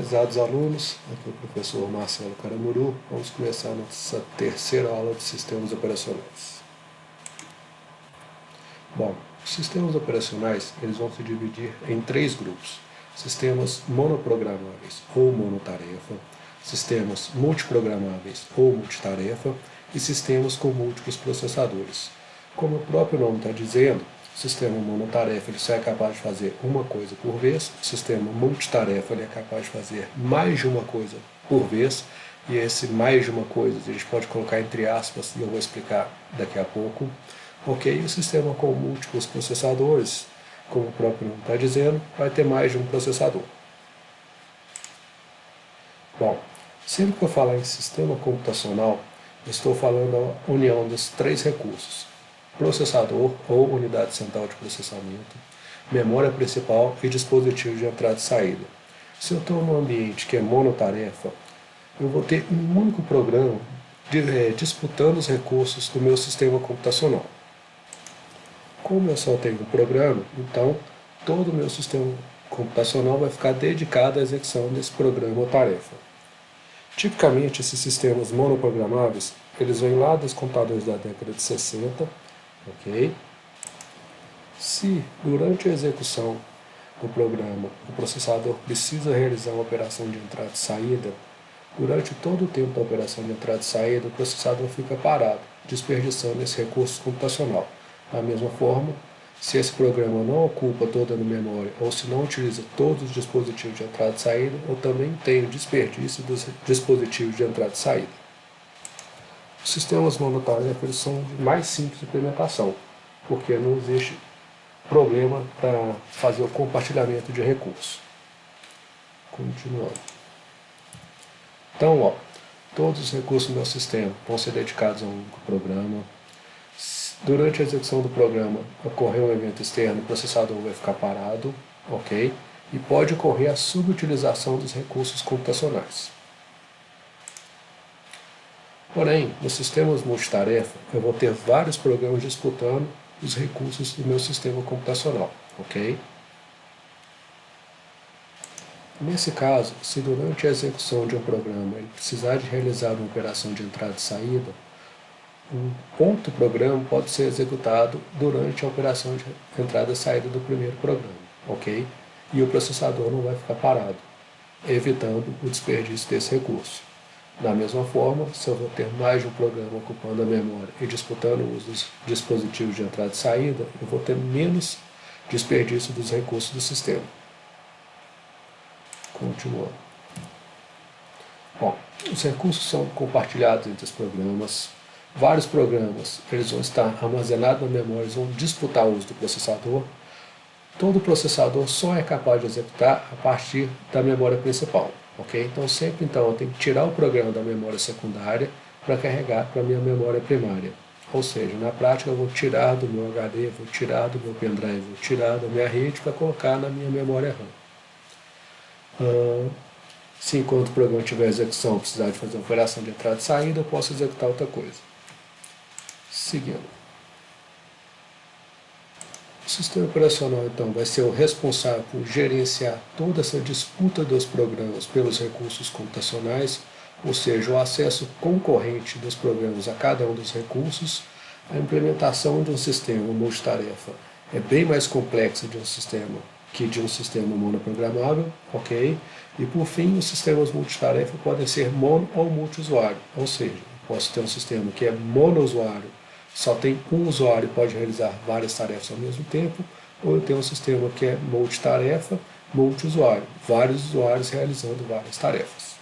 Prezados alunos, aqui é o professor Marcelo Caramuru. Vamos começar nossa terceira aula de sistemas operacionais. Bom, os sistemas operacionais eles vão se dividir em três grupos: sistemas monoprogramáveis ou monotarefa, sistemas multiprogramáveis ou multitarefa e sistemas com múltiplos processadores. Como o próprio nome está dizendo, o sistema monotarefa ele só é capaz de fazer uma coisa por vez, o sistema multitarefa ele é capaz de fazer mais de uma coisa por vez, e esse mais de uma coisa a gente pode colocar entre aspas e eu vou explicar daqui a pouco. Ok, o sistema com múltiplos processadores, como o próprio nome está dizendo, vai ter mais de um processador. Bom, sempre que eu falar em sistema computacional, eu estou falando da união dos três recursos: processador ou unidade central de processamento, memória principal e dispositivo de entrada e saída. Se eu estou num ambiente que é monotarefa, eu vou ter um único programa disputando os recursos do meu sistema computacional. Como eu só tenho um programa, então todo o meu sistema computacional vai ficar dedicado à execução desse programa ou tarefa. Tipicamente, esses sistemas monoprogramáveis, eles vêm lá dos computadores da década de 60, ok? Se, durante a execução do programa, o processador precisa realizar uma operação de entrada e saída, durante todo o tempo da operação de entrada e saída, o processador fica parado, desperdiçando esse recurso computacional. Da mesma forma, se esse programa não ocupa toda a memória ou se não utiliza todos os dispositivos de entrada e saída, eu também tenho desperdício dos dispositivos de entrada e saída. Os sistemas monotarefas são de mais simples implementação, porque não existe problema para fazer o compartilhamento de recursos. Continuando. Então, todos os recursos do meu sistema vão ser dedicados a um único programa. Durante a execução do programa, ocorrer um evento externo, o processador vai ficar parado, ok? E pode ocorrer a subutilização dos recursos computacionais. Porém, nos sistemas multitarefa, eu vou ter vários programas disputando os recursos do meu sistema computacional, ok? Nesse caso, se durante a execução de um programa ele precisar de realizar uma operação de entrada e saída, um ponto programa pode ser executado durante a operação de entrada e saída do primeiro programa, ok? E o processador não vai ficar parado, evitando o desperdício desse recurso. Da mesma forma, se eu vou ter mais de um programa ocupando a memória e disputando o uso dos dispositivos de entrada e saída, eu vou ter menos desperdício dos recursos do sistema. Continuando. Bom, os recursos são compartilhados entre os programas. Vários programas eles vão estar armazenados na memória, eles vão disputar o uso do processador. Todo processador só é capaz de executar a partir da memória principal, ok? Então sempre eu tenho que tirar o programa da memória secundária para carregar para a minha memória primária. Ou seja, na prática eu vou tirar do meu HD, vou tirar do meu pendrive, vou tirar da minha rede para colocar na minha memória RAM. Se enquanto o programa tiver execução, precisar de fazer uma operação de entrada e saída, eu posso executar outra coisa. Seguindo. O sistema operacional, então, vai ser o responsável por gerenciar toda essa disputa dos programas pelos recursos computacionais, ou seja, o acesso concorrente dos programas a cada um dos recursos. A implementação de um sistema multitarefa é bem mais complexa de um sistema que de um sistema monoprogramável, ok? E por fim, os sistemas multitarefa podem ser mono ou multiusuário, ou seja, eu posso ter um sistema que é monousuário, só tem um usuário e pode realizar várias tarefas ao mesmo tempo, ou eu tenho um sistema que é multitarefa, multiusuário, vários usuários realizando várias tarefas.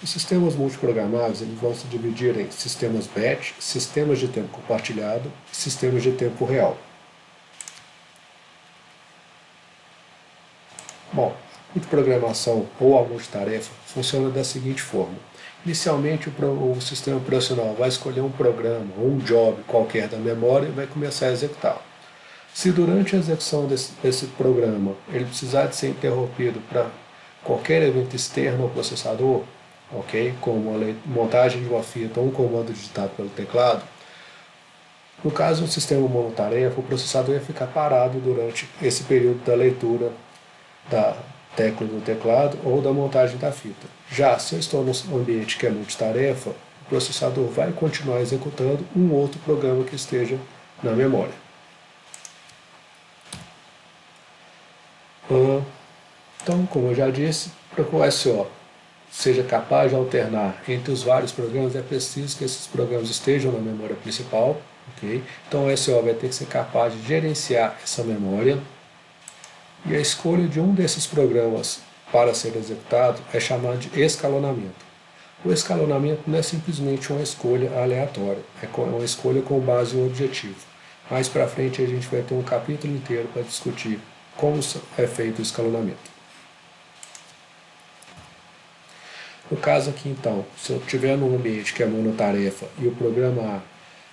Os sistemas multiprogramáveis eles vão se dividir em sistemas batch, sistemas de tempo compartilhado e sistemas de tempo real. Bom, multiprogramação ou a multitarefa funciona da seguinte forma. Inicialmente, o sistema operacional vai escolher um programa ou um job qualquer da memória e vai começar a executá-lo. Se durante a execução desse programa ele precisar de ser interrompido para qualquer evento externo ao processador, ok, como a montagem de uma fita ou um comando digitado pelo teclado, No caso de um sistema monotarefa, o processador ia ficar parado durante esse período da leitura da tecla do teclado ou da montagem da fita. Já se eu estou num ambiente que é multitarefa, o processador vai continuar executando um outro programa que esteja na memória. Então, como eu já disse, para que o SO seja capaz de alternar entre os vários programas, é preciso que esses programas estejam na memória principal. Okay? Então, o SO vai ter que ser capaz de gerenciar essa memória. E a escolha de um desses programas para ser executado é chamado de escalonamento. O escalonamento não é simplesmente uma escolha aleatória, é uma escolha com base em um objetivo. Mais para frente a gente vai ter um capítulo inteiro para discutir como é feito o escalonamento. No caso aqui então, se eu estiver num ambiente que é monotarefa e o programa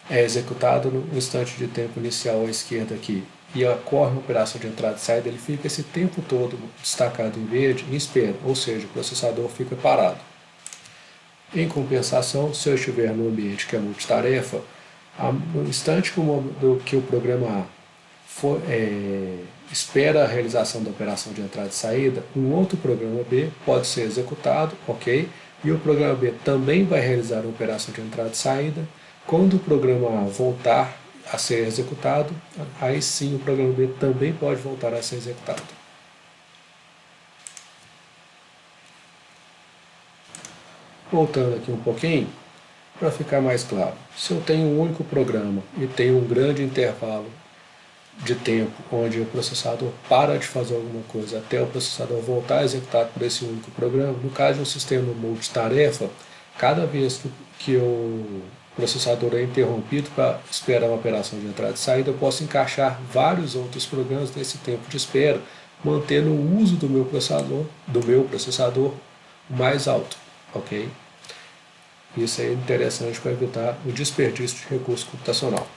A é executado no instante de tempo inicial à esquerda aqui e ocorre uma operação de entrada e saída, ele fica esse tempo todo destacado em verde em espera, ou seja, o processador fica parado. Em compensação, se eu estiver num ambiente que é multitarefa, no instante que o programa A espera a realização da operação de entrada e saída, um outro programa B pode ser executado, ok? E o programa B também vai realizar a operação de entrada e saída. Quando o programa A voltar a ser executado, aí sim o programa B também pode voltar a ser executado. Voltando aqui um pouquinho, para ficar mais claro, se eu tenho um único programa e tenho um grande intervalo de tempo onde o processador para de fazer alguma coisa até o processador voltar a executar por esse único programa, no caso de um sistema multitarefa, cada vez que o processador é interrompido para esperar uma operação de entrada e saída, eu posso encaixar vários outros programas nesse tempo de espera, mantendo o uso do meu processador mais alto, ok? Isso é interessante para evitar o desperdício de recurso computacional.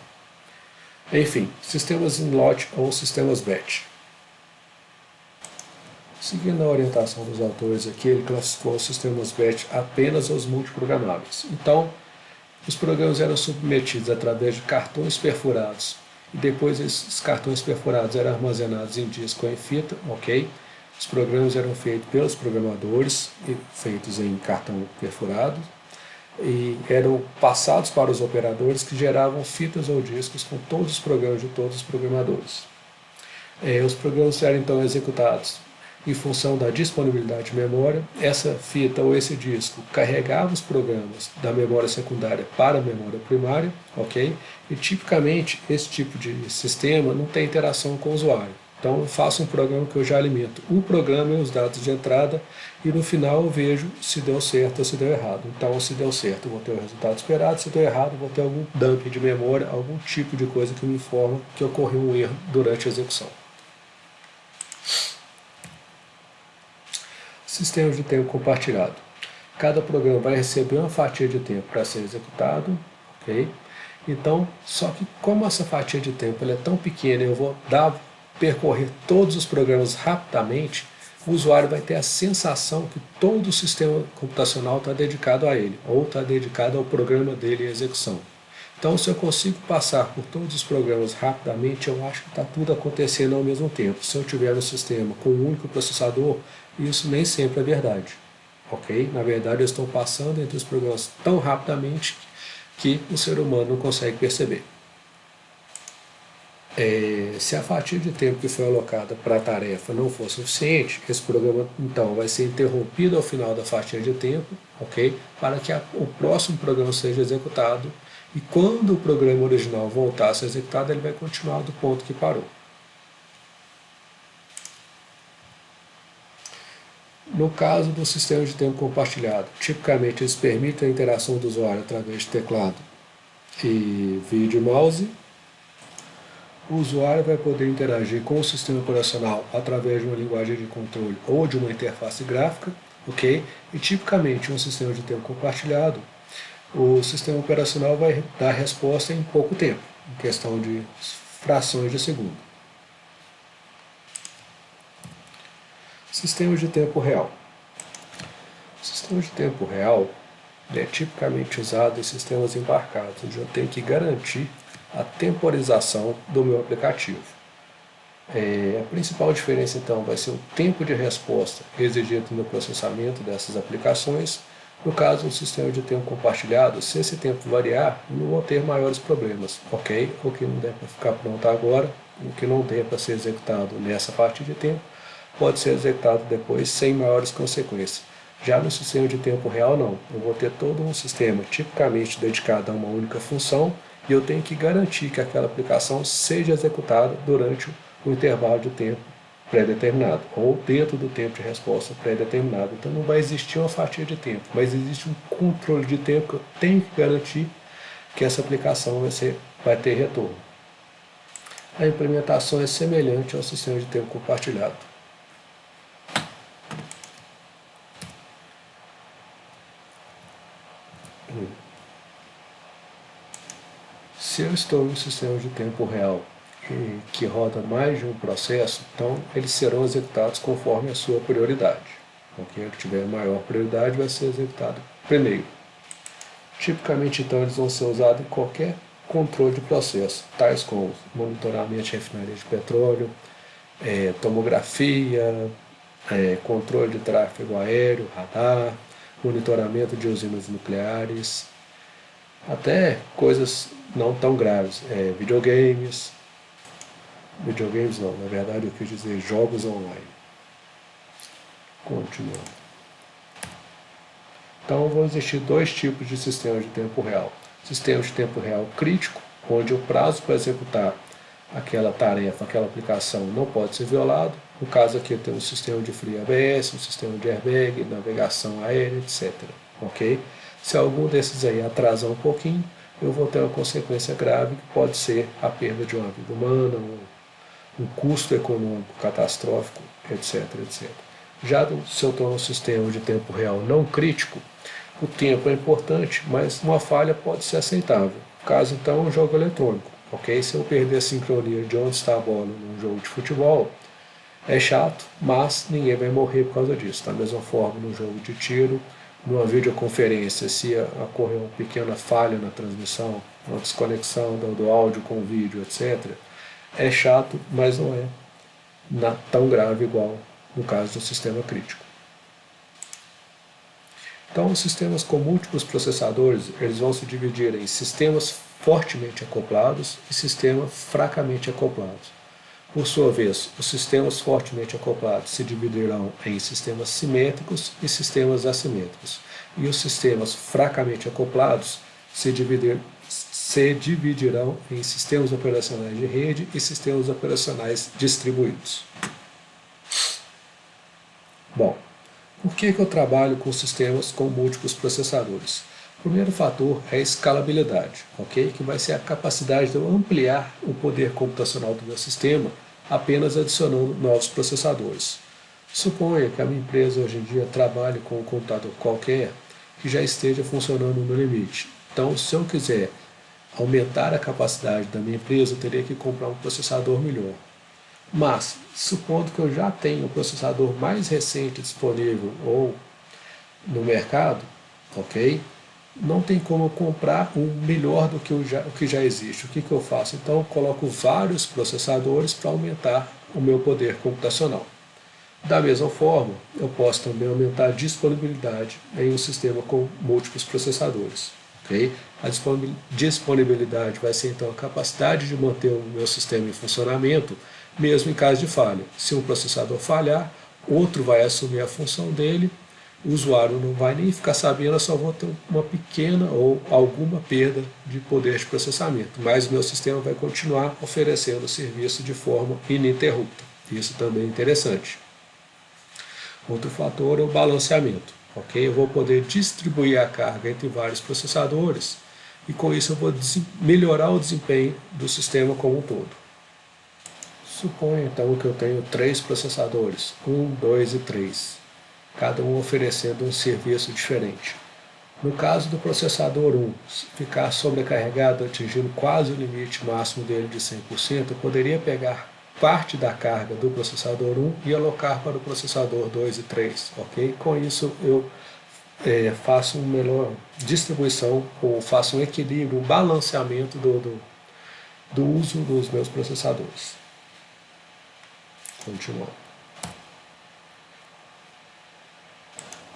Enfim, sistemas in lote ou sistemas batch. Seguindo a orientação dos autores aqui, ele classificou os sistemas batch apenas aos multiprogramáveis. Então, os programas eram submetidos através de cartões perfurados e depois esses cartões perfurados eram armazenados em disco ou em fita, ok? Os programas eram feitos pelos programadores e feitos em cartão perfurado e eram passados para os operadores que geravam fitas ou discos com todos os programas de todos os programadores. Os programas eram então executados em função da disponibilidade de memória. Essa fita ou esse disco carregava os programas da memória secundária para a memória primária, ok? E tipicamente esse tipo de sistema não tem interação com o usuário. Então eu faço um programa que eu já alimento o programa e os dados de entrada e no final eu vejo se deu certo ou se deu errado. Então se deu certo eu vou ter o resultado esperado, se deu errado eu vou ter algum dumping de memória, algum tipo de coisa que me informa que ocorreu um erro durante a execução. Sistemas de tempo compartilhado. Cada programa vai receber uma fatia de tempo para ser executado, ok? Então, só que como essa fatia de tempo ela é tão pequena, eu vou percorrer todos os programas rapidamente, o usuário vai ter a sensação que todo o sistema computacional está dedicado a ele, ou está dedicado ao programa dele em execução. Então, se eu consigo passar por todos os programas rapidamente, eu acho que está tudo acontecendo ao mesmo tempo. Se eu tiver um sistema com um único processador, isso nem sempre é verdade. Ok? Na verdade, eu estou passando entre os programas tão rapidamente que o ser humano não consegue perceber. Se a fatia de tempo que foi alocada para a tarefa não for suficiente, esse programa então vai ser interrompido ao final da fatia de tempo, ok? Para que o próximo programa seja executado e quando o programa original voltar a ser executado, ele vai continuar do ponto que parou. No caso do sistema de tempo compartilhado, tipicamente eles permitem a interação do usuário através de teclado e vídeo e mouse. O usuário vai poder interagir com o sistema operacional através de uma linguagem de controle ou de uma interface gráfica, ok? E tipicamente um sistema de tempo compartilhado, o sistema operacional vai dar resposta em pouco tempo, em questão de frações de segundo. Sistema de tempo real. O sistema de tempo real é tipicamente usado em sistemas embarcados, onde eu tenho que garantir a temporização do meu aplicativo. A principal diferença então vai ser o tempo de resposta exigido no processamento dessas aplicações. No caso do sistema de tempo compartilhado, se esse tempo variar, não vou ter maiores problemas, ok? O que não der para ficar pronto agora, o que não der para ser executado nessa parte de tempo, pode ser executado depois sem maiores consequências. Já no sistema de tempo real, não. Eu vou ter todo um sistema tipicamente dedicado a uma única função e eu tenho que garantir que aquela aplicação seja executada durante o intervalo de tempo pré-determinado, ou dentro do tempo de resposta pré-determinado. Então não vai existir uma fatia de tempo, mas existe um controle de tempo que eu tenho que garantir que essa aplicação vai ter retorno. A implementação é semelhante ao sistema de tempo compartilhado. Se eu estou em um sistema de tempo real que roda mais de um processo, então eles serão executados conforme a sua prioridade. Okay? O que tiver maior prioridade vai ser executado primeiro. Tipicamente, então, eles vão ser usados em qualquer controle de processo, tais como monitoramento de refinaria de petróleo, tomografia, controle de tráfego aéreo, radar, monitoramento de usinas nucleares, até coisas não tão graves, videogames não, na verdade eu quis dizer jogos online. Continuando. Então vão existir dois tipos de sistemas de tempo real. Sistema de tempo real crítico, onde o prazo para executar aquela tarefa, aquela aplicação não pode ser violado. No caso aqui eu tenho um sistema de FreeABS, um sistema de airbag, navegação aérea, etc. Ok? Se algum desses aí atrasar um pouquinho, eu vou ter uma consequência grave, que pode ser a perda de uma vida humana, um custo econômico catastrófico, etc, etc. Já se eu estou num sistema de tempo real não crítico, o tempo é importante, mas uma falha pode ser aceitável. Caso então, um jogo eletrônico. Ok? Se eu perder a sincronia de onde está a bola num jogo de futebol, é chato, mas ninguém vai morrer por causa disso. Da mesma forma, no jogo de tiro, numa videoconferência, se ocorrer uma pequena falha na transmissão, uma desconexão do áudio com o vídeo, etc., é chato, mas não é tão grave igual no caso do sistema crítico. Então, os sistemas com múltiplos processadores, eles vão se dividir em sistemas fortemente acoplados e sistemas fracamente acoplados. Por sua vez, os sistemas fortemente acoplados se dividirão em sistemas simétricos e sistemas assimétricos. E os sistemas fracamente acoplados se dividirão em sistemas operacionais de rede e sistemas operacionais distribuídos. Bom, por que eu trabalho com sistemas com múltiplos processadores? O primeiro fator é a escalabilidade, ok? Que vai ser a capacidade de eu ampliar o poder computacional do meu sistema apenas adicionando novos processadores. Suponha que a minha empresa hoje em dia trabalhe com um computador qualquer que já esteja funcionando no limite. Então, se eu quiser aumentar a capacidade da minha empresa, eu teria que comprar um processador melhor. Mas, supondo que eu já tenho o processador mais recente disponível ou no mercado, ok? Não tem como eu comprar um melhor do que o que já existe. O que eu faço? Então eu coloco vários processadores para aumentar o meu poder computacional. Da mesma forma, eu posso também aumentar a disponibilidade em um sistema com múltiplos processadores. Okay? A disponibilidade vai ser então a capacidade de manter o meu sistema em funcionamento, mesmo em caso de falha. Se um processador falhar, outro vai assumir a função dele, o usuário não vai nem ficar sabendo, eu só vou ter uma pequena ou alguma perda de poder de processamento, mas o meu sistema vai continuar oferecendo o serviço de forma ininterrupta. Isso também é interessante. Outro fator é o balanceamento. Okay? Eu vou poder distribuir a carga entre vários processadores e com isso eu vou melhorar o desempenho do sistema como um todo. Suponha então que eu tenho 3 processadores, 1, 2 e 3, cada um oferecendo um serviço diferente. No caso do processador 1 ficar sobrecarregado, atingindo quase o limite máximo dele de 100%, eu poderia pegar parte da carga do processador 1 e alocar para o processador 2 e 3. Okay? Com isso eu faço uma melhor distribuição, ou faço um equilíbrio, um balanceamento do uso dos meus processadores. Continuando.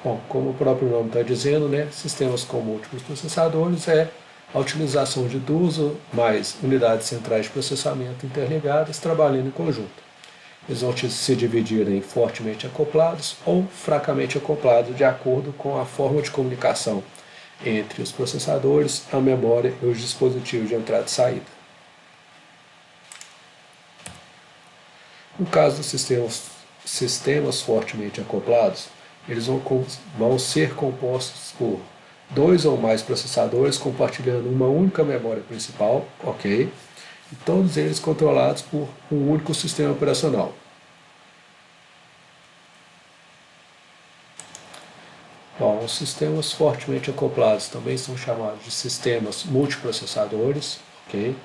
Bom, como o próprio nome está dizendo, né, sistemas com múltiplos processadores é a utilização de duas ou mais unidades centrais de processamento interligadas trabalhando em conjunto. Eles vão se dividir em fortemente acoplados ou fracamente acoplados de acordo com a forma de comunicação entre os processadores, a memória e os dispositivos de entrada e saída. No caso dos sistemas fortemente acoplados, eles vão ser compostos por dois ou mais processadores compartilhando uma única memória principal, ok? E todos eles controlados por um único sistema operacional. Bom, os sistemas fortemente acoplados também são chamados de sistemas multiprocessadores, ok?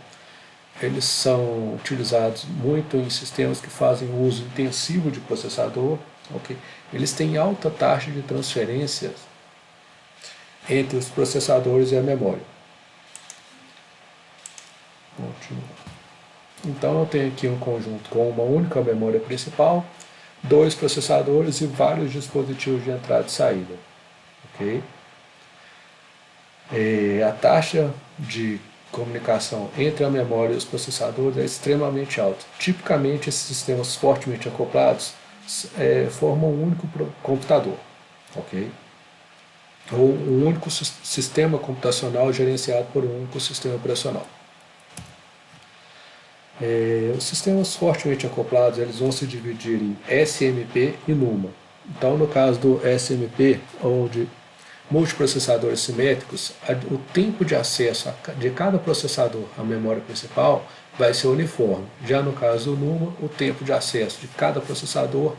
Eles são utilizados muito em sistemas que fazem uso intensivo de processador, ok? Eles têm alta taxa de transferência entre os processadores e a memória. Então eu tenho aqui um conjunto com uma única memória principal, dois processadores e vários dispositivos de entrada e saída. Okay? A taxa de comunicação entre a memória e os processadores é extremamente alta. Tipicamente esses sistemas fortemente acoplados formam um único computador, ok? Ou um único sistema computacional gerenciado por um único sistema operacional. Os sistemas fortemente acoplados eles vão se dividir em SMP e NUMA. Então, no caso do SMP, ou de multiprocessadores simétricos, o tempo de acesso de cada processador à memória principal vai ser uniforme. Já no caso do NUMA, o tempo de acesso de cada processador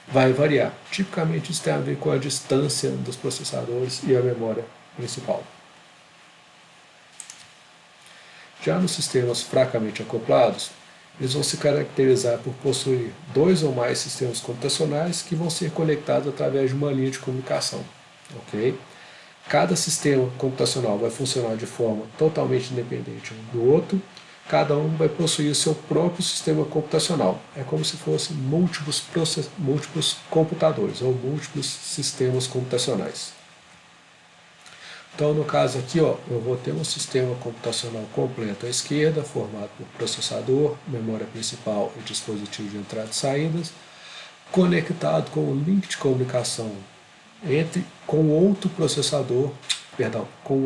vai variar. Tipicamente isso tem a ver com a distância dos processadores e a memória principal. Já nos sistemas fracamente acoplados, eles vão se caracterizar por possuir dois ou mais sistemas computacionais que vão ser conectados através de uma linha de comunicação. Okay? Cada sistema computacional vai funcionar de forma totalmente independente um do outro, cada um vai possuir o seu próprio sistema computacional. É como se fossem múltiplos computadores ou múltiplos sistemas computacionais. Então, no caso aqui, ó, eu vou ter um sistema computacional completo à esquerda, formado por processador, memória principal e dispositivo de entrada e saídas, conectado com um link de comunicação com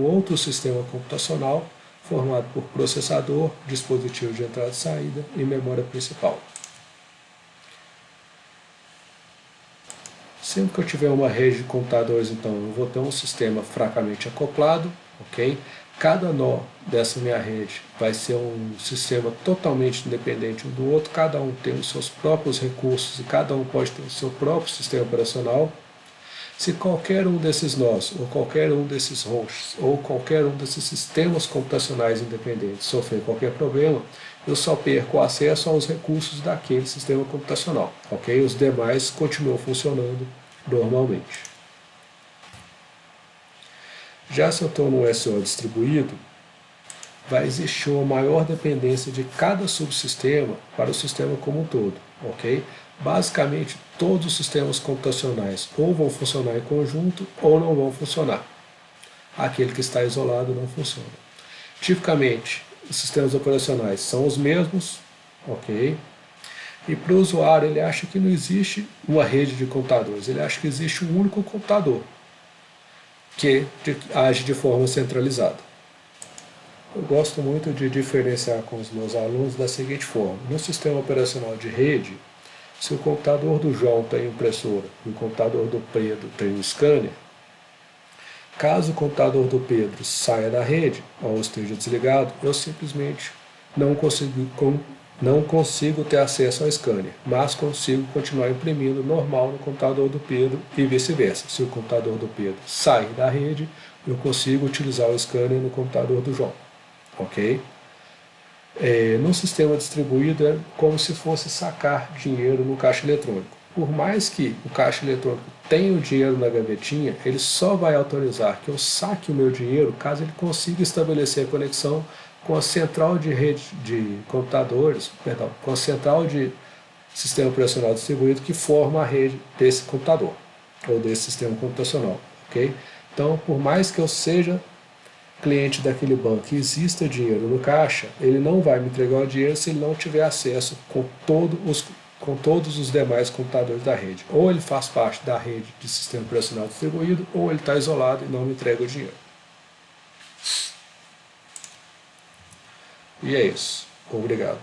outro sistema computacional, formado por processador, dispositivo de entrada e saída e memória principal. Sempre que eu tiver uma rede de computadores, então, eu vou ter um sistema fracamente acoplado, ok? Cada nó dessa minha rede vai ser um sistema totalmente independente um do outro, cada um tem os seus próprios recursos e cada um pode ter o seu próprio sistema operacional. Se qualquer um desses nós, ou qualquer um desses hosts, ou qualquer um desses sistemas computacionais independentes sofrer qualquer problema, eu só perco o acesso aos recursos daquele sistema computacional, ok? Os demais continuam funcionando normalmente. Já se eu estou no SO distribuído, vai existir uma maior dependência de cada subsistema para o sistema como um todo, ok? Basicamente, todos os sistemas computacionais ou vão funcionar em conjunto ou não vão funcionar. Aquele que está isolado não funciona. Tipicamente, os sistemas operacionais são os mesmos, ok? E para o usuário, ele acha que não existe uma rede de computadores, ele acha que existe um único computador que age de forma centralizada. Eu gosto muito de diferenciar com os meus alunos da seguinte forma: no sistema operacional de rede, se o computador do João tem impressora e o computador do Pedro tem um scanner, caso o computador do Pedro saia da rede ou esteja desligado, eu simplesmente não consigo ter acesso ao scanner, mas consigo continuar imprimindo normal no computador do Pedro e vice-versa. Se o computador do Pedro sair da rede, eu consigo utilizar o scanner no computador do João. Ok? No sistema distribuído é como se fosse sacar dinheiro no caixa eletrônico. Por mais que o caixa eletrônico tenha o dinheiro na gavetinha, ele só vai autorizar que eu saque o meu dinheiro caso ele consiga estabelecer a conexão com a central de rede de computadores, perdão, com a central de sistema operacional distribuído que forma a rede desse computador, ou desse sistema computacional, ok? Então, por mais que eu seja cliente daquele banco e exista dinheiro no caixa, ele não vai me entregar o dinheiro se ele não tiver acesso com todos os demais computadores da rede. Ou ele faz parte da rede de sistema operacional distribuído, ou ele está isolado e não me entrega o dinheiro. E é isso. Obrigado.